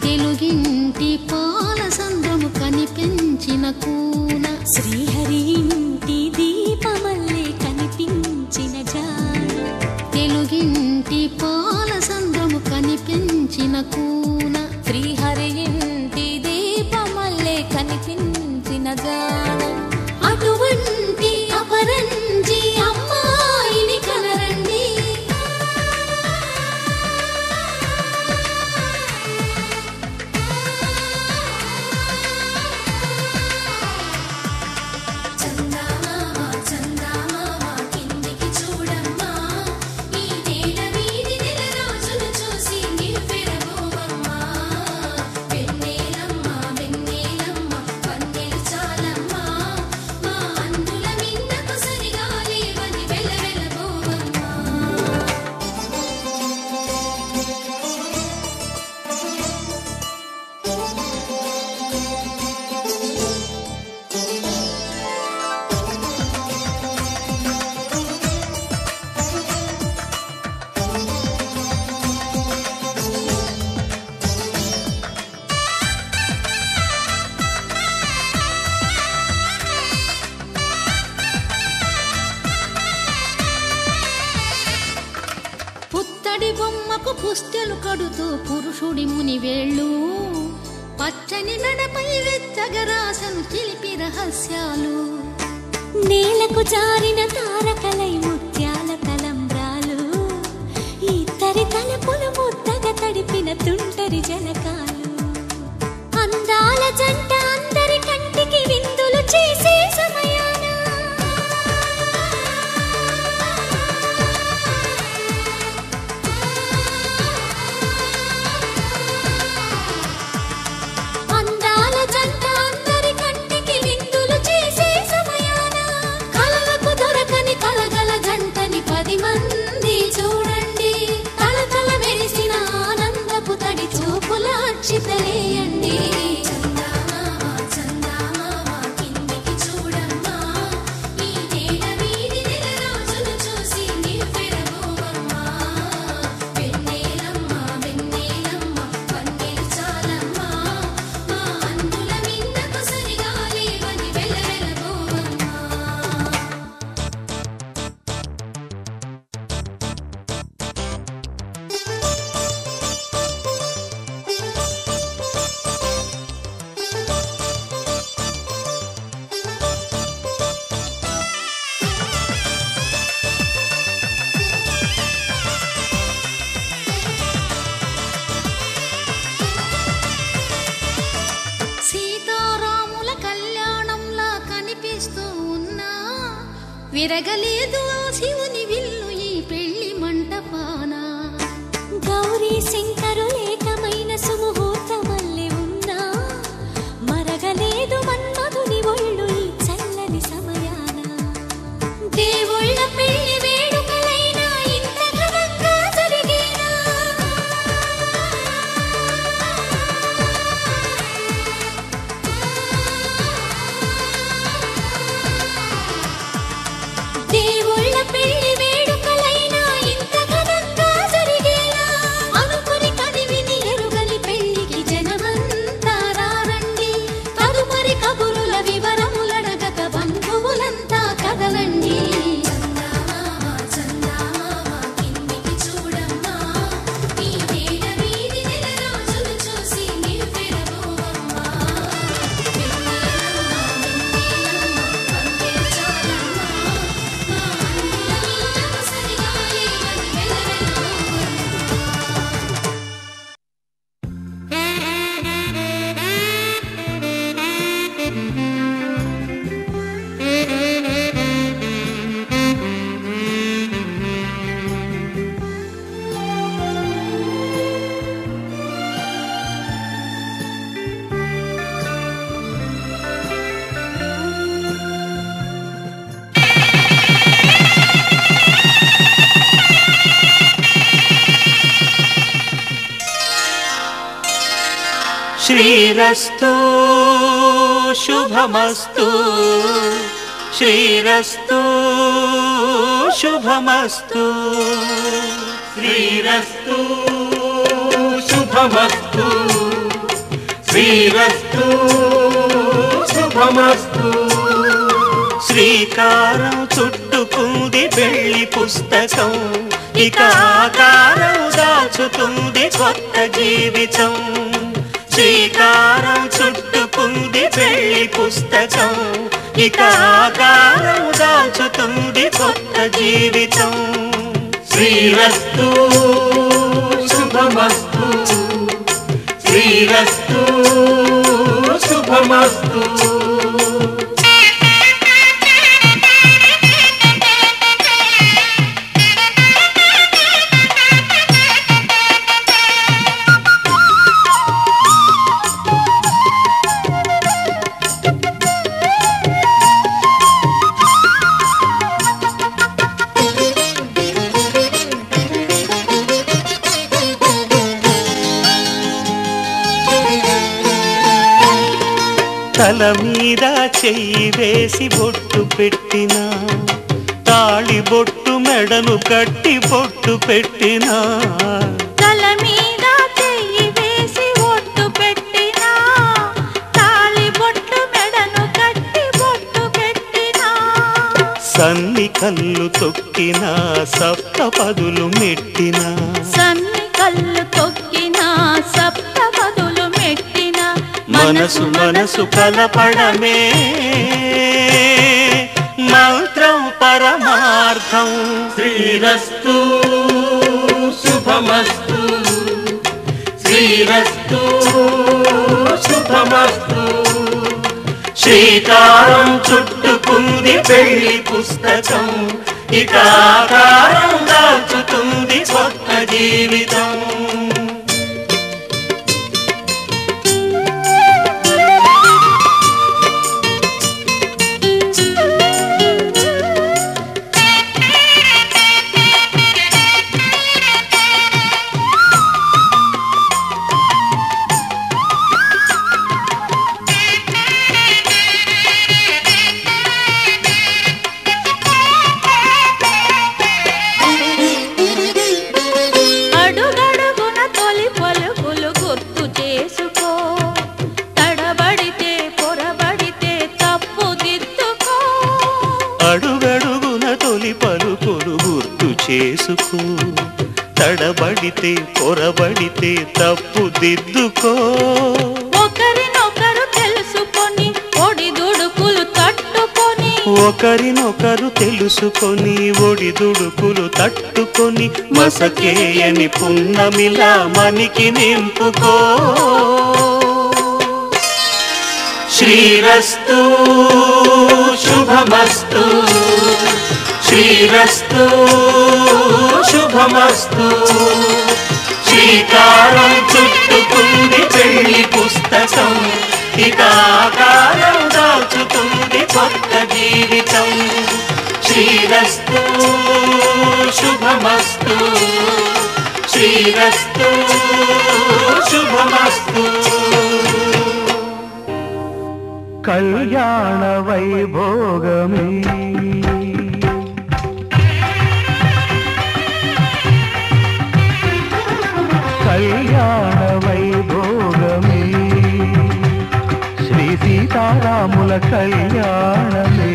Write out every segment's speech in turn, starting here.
తెలుగింటి పాల సంద్రము కనిపించిన కూన శ్రీహరి ఇంటి దీపమల్లే కనిపించిన జాన తెలుగింటి పాల సంద్రము కనిపించిన కూన శ్రీహరి ఇంటి దీపమల్లే కనిపించిన జాన అటువంటి అపరంజి అమ్మాయిని కనరండి పుత్తడి బొమ్మకు పుస్తెలు కడుతూ పురుషుడి ముని వేళ్ళు పచ్చని నడపై వెచ్చగరాసను చిలిపి రహస్యాలు నేలకు జారిన తారకలై ముత్యాల తలంబ్రాలు ఇద్దరి తలపులు ముద్దగా తడిపిన తుంటరి జలకాలు అందాల జంట అందరి కంటికి విందులు చేసే సమయాన చితలేయండి సీతారాముల కళ్యాణంలా కనిపిస్తూ ఉన్నా విరగలేదు ఆ శివుని విల్లు ఈ పెళ్లి మంటపాన గౌరీ శంకరులేకమైన సుముహూర్తమల్లె ఉన్నా మరగలేదు మన్మధుని ఒళ్ళు ఈ చల్లని సమయాన దేవుళ్ళ పెళ్లి వేడుకలైనా ఇంత ఘనంగా జరిగేనా దేవుళ్ళ పెళ్లి వేడుకలైనా ఇంత ఘనంగా జరిగేనా అనుకుని కదివిని ఎరుగని పెళ్లికి జనమంతా రారండి తదుపరి కబురుల వివరములడగక బంధువులంతా కదలండి श्रीरस्तु शुभमस्तु श्रीरस्तु शुभमस्तु श्रीरस्तु शुभमस्तु శ్రీరస్తు శుభమస్తు. శ్రీకారం చుట్టుకుంది పెళ్లి పుస్తకం, ఇక ఆకారం దాచుతుంది కొత్త జీవితం. శ్రీకారం చుట్టుకుంది పెళ్లి పుస్తకం, ఇక ఆకారం దాచుతుంది కొత్త జీవితం. శ్రీరస్తు శుభమస్తు, శ్రీరస్తు శుభమస్తు. తల మీద చెయ్యి వేసి బొట్టు పెట్టినా, తాళి బొట్టు మెడను కట్టి బొట్టు పెట్టినా. తల మీద చెయ్యి వేసి బొట్టు పెట్టినా, తాళి బొట్టు మెడను కట్టి బొట్టు పెట్టినా. సన్ని కళ్ళు తొక్కినా, సప్తపదులు మెట్టినా. సన్ని కళ్ళు తొక్కినా, సప్తపదులు మెట్టినా. మనసు మనసు కలపడమే మంత్రం పరమార్థం. శ్రీరస్తు శుభమస్తు, శ్రీరస్తు శుభమస్తు. శ్రీకారం చుట్టుకుంది పెళ్లి పుస్తకం, ఇక ఆకారం దాచుతుంది కొత్త జీవితం. అడుగడుగున తొలి పలుకులు గుర్తు చేసుకో, తడబడితే పొరబడితే తప్పు దిద్దుకో. ఒకరినొకరు తెలుసుకొని ఒడిదుడుకులు తట్టుకొని, ఒకరినొకరు తెలుసుకొని ఒడిదుడుకులు తట్టుకొని, మసకేయని పున్నమిలా మనికి నింపుకో. శ్రీరస్తు శుభమస్తు, శ్రీరస్తు శుభమస్తు. శ్రీకారం చుట్టుకుంది పెళ్లి పుస్తకం, ఇక ఆకారం దాచుతుంది కొత్త జీవితం. శ్రీరస్తు శుభమస్తు, శ్రీరస్తు శుభమస్తు. కళ్యాణ వైభోగమే కళ్యాణ వైభోగమే, శ్రీ సీతారాముల కళ్యాణమే.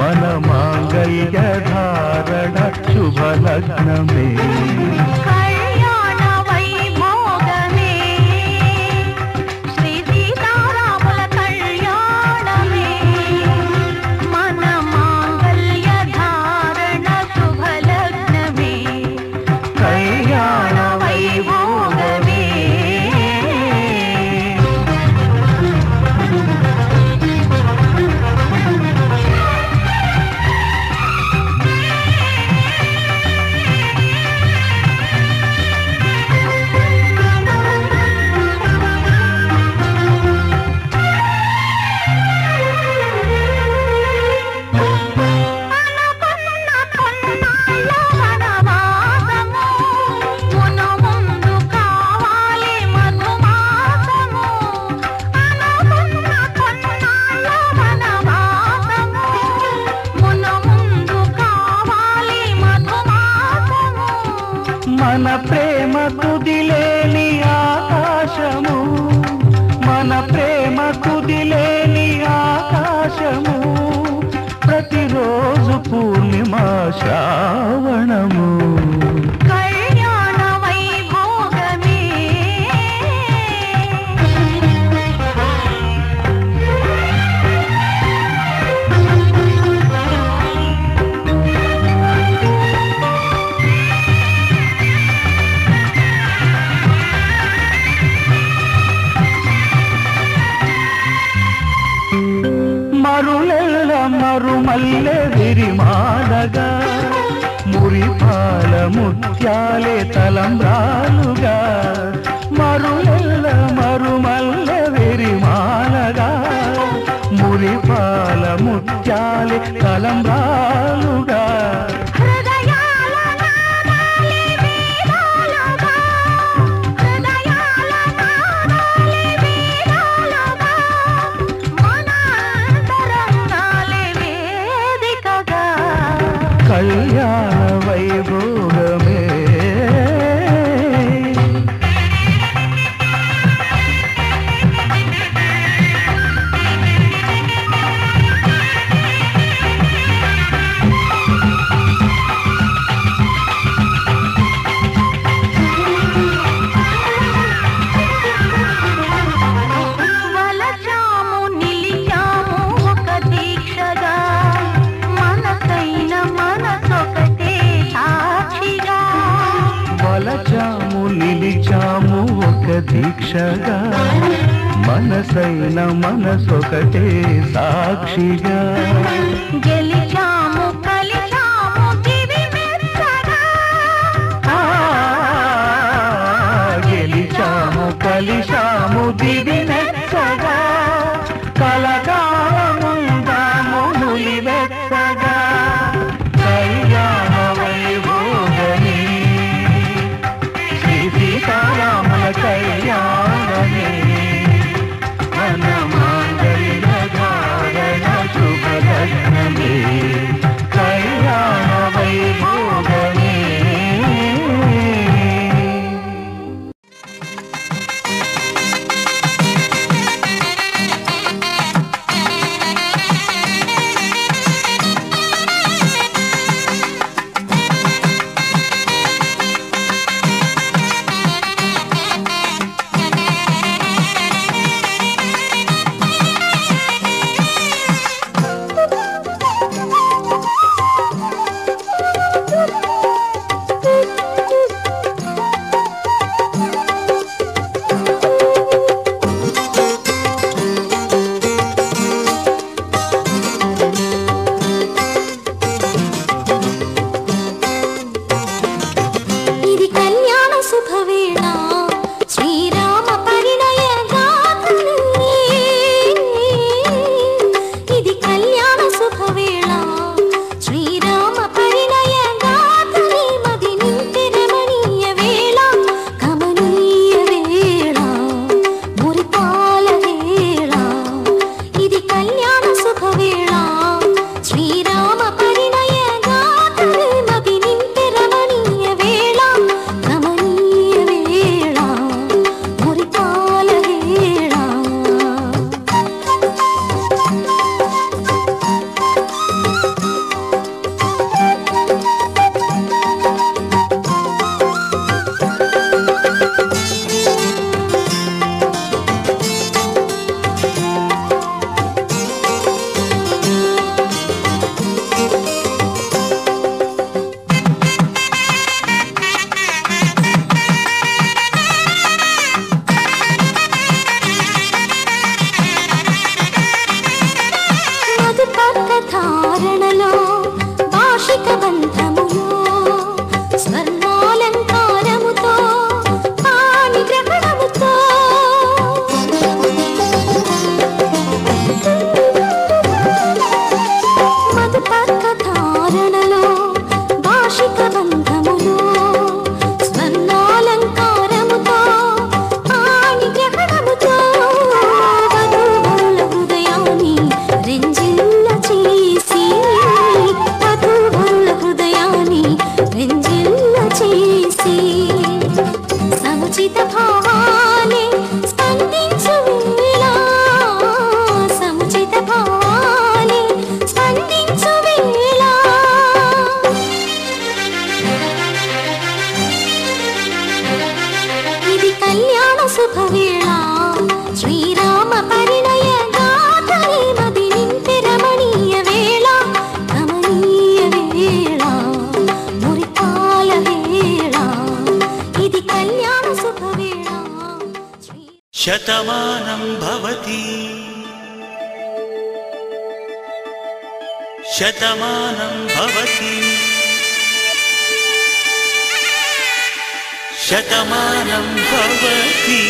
మన మాంగళ్య ధారణ శుభలగ్నమే. కళ్యాణ వైభోగమే, శ్రీ సీతారాముల కళ్యాణమే. మన మాంగళ్య ధారణ శుభలగ్నమే. కళ్యాణ వైభోగమే. మన ప్రేమ తుదిలేని ఆకాశము, ప్రేమ కుదిలేని ఆకాశము ప్రతిరోజు పూర్ణిమ శ్రావణము కళ్యాణ వైభోగమే మరులెల్ల మరుమల్లె విరిమాలగా మురిపాల ముత్యాలే తలంబ్రాలుగా మరులెల్ల మరుమల్లె విరిమాలగా మురిపాల ముత్యాలే తలంబ్రాలుగా హృదయాల నాదాలే వేదాలుగా హృదయాల నాదాలే వేదాలుగా మన అంతరంగాలే వేదికగా కళ్యాణ వైభోగమే వలచాము నిలిచాము ఒక దీక్షగా మనసైన మనసొకటే సాక్షిగా వలచాము నిలిచాము ఒక దీక్షగా మనసైన మనసొకటే సాక్షిగా గెలిచాము కలిచాము దివి మెచ్చగా ఆ, గెలిచాము కలిశాము దివి మెచ్చగా కలకాలముందాము నులివెచ్చగా కళ్యాణ వైభోగమే శ్రీ సీతారాముల కళ్యాణమే మన మాంగళ్య ధారణ శుభలగ్నమే శతమానం భవతి శతమానం భవతి శతమానం భవతి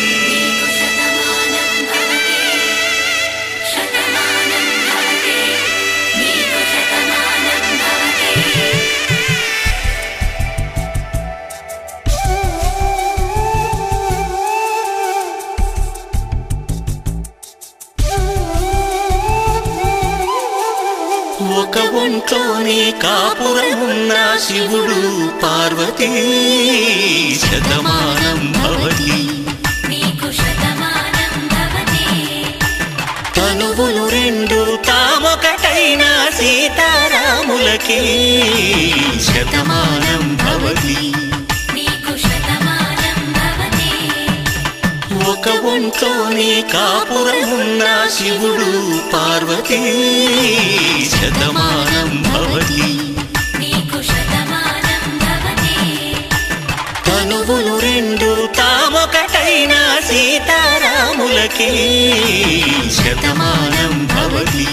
ఒక ఒంట్లోనే కాపురమున్న శివుడు పార్వతీ శతమానం భవతి తనువులు రెండు తామొకటైన సీతారాములకి శతమానం భవతి ఒక ఒంట్లోనే కాపురమున్న శివుడు పార్వతీ శతమానం భవతి తనువులు రెండు తామొకటైన సీతారాములకి శతమానం భవతి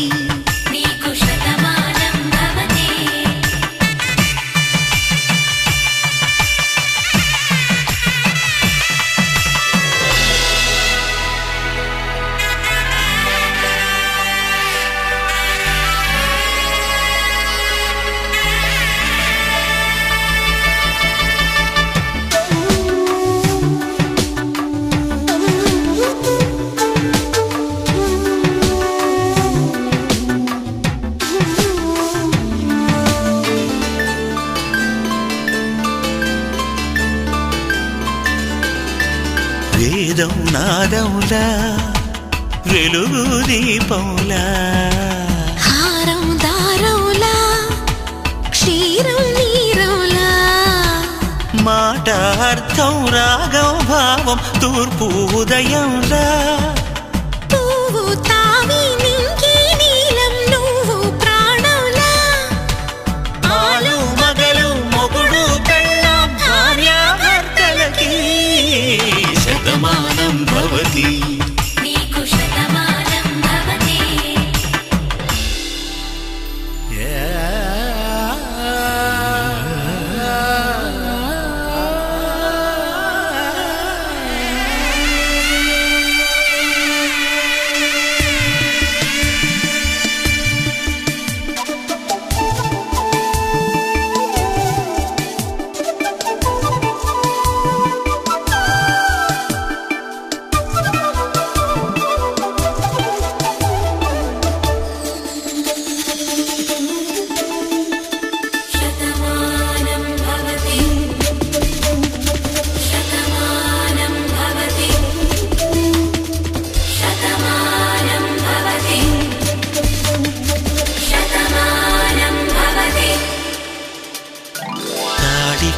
వేదం నాదములా వెలుగు దీపములా హారం దారములా క్షీరం నీరములా మాట అర్థం రాగం భావం తూర్పు ఉదయంలా పువ్వు తావి నింగి నీలం నువ్వు ప్రాణంలా ఆలు మగలు మొగుడు పెళ్ళాం భార్యాభర్తలకి శతమానం భవతి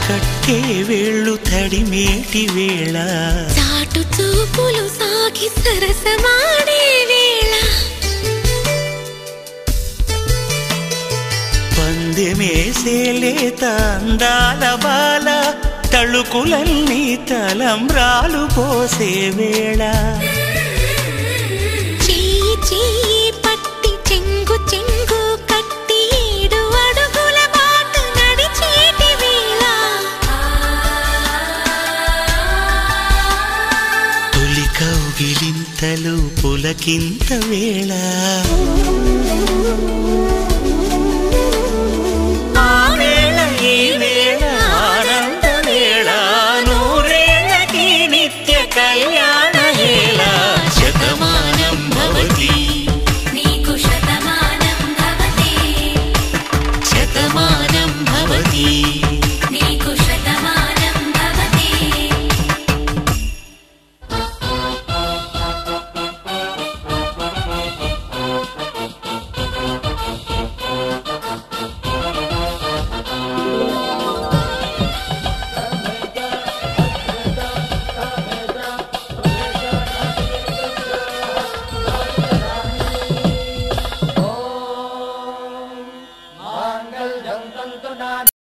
కట్టే వేళ్ళు తడిమేటి వేళ చాటు చూపులు సాగి సరసమాడే వేళ పందెమేసేలేత అందాల బాల తళుకులన్నీ తలంబ్రాలు పోసే వేళ చెయ్యి చెయ్యి పట్టి చెంగు చెంగు కట్టి 7 అడుగుల బాట నడిచేటి వేళ తొలి కౌగిలింతలు పులకింత వేళ